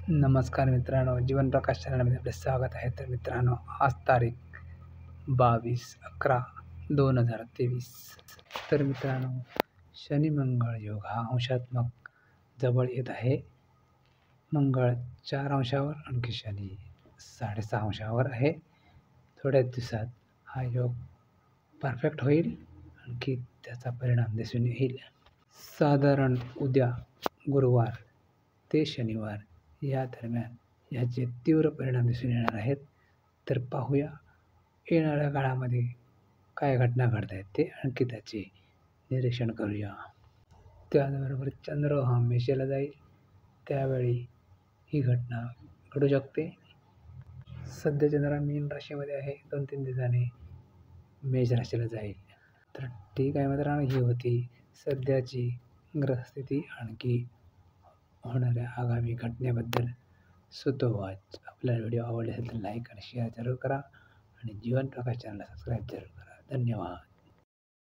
नमस्कार मित्रांनो, जीवन प्रकाश चॅनलमध्ये आपले स्वागत आहे. तर मित्रांनो, आज तारीख 22/11/2023. तर मित्रांनो, शनी मंगळ योग हा अंशात्मक जवळ येत आहे. मंगळ 4 अंशावर, आणखी शनी 6.5 अंशावर आहे. थोड्याच दिवसात हा योग परफेक्ट होईल, आणखी त्याचा परिणाम दिसून येईल. साधारण उद्या गुरुवार ते शनिवार या दरम्यान याचे तीव्र परिणाम दिसून येणार आहेत. तर पाहूया येणाऱ्या काळामध्ये काय घटना घडत आहेत ते, आणखी त्याचे निरीक्षण करूया. त्याचबरोबर चंद्र हा मेषेला जाईल, त्यावेळी ही घटना घडू शकते. सध्या चंद्र मीन राशीमध्ये आहे, 2-3 दिवसांनी मेष राशीला जाईल. तर ठीक आहे मित्रांनो, ही होती सध्याची ग्रहस्थिती, आणखी होणाऱ्या आगामी घटनेबद्दल सुतोवाच. आपल्याला व्हिडिओ आवडले असेल तर लाईक आणि शेअर जरूर करा, आणि जीवन प्रकाश चॅनलला सबस्क्राईब जरूर करा. धन्यवाद.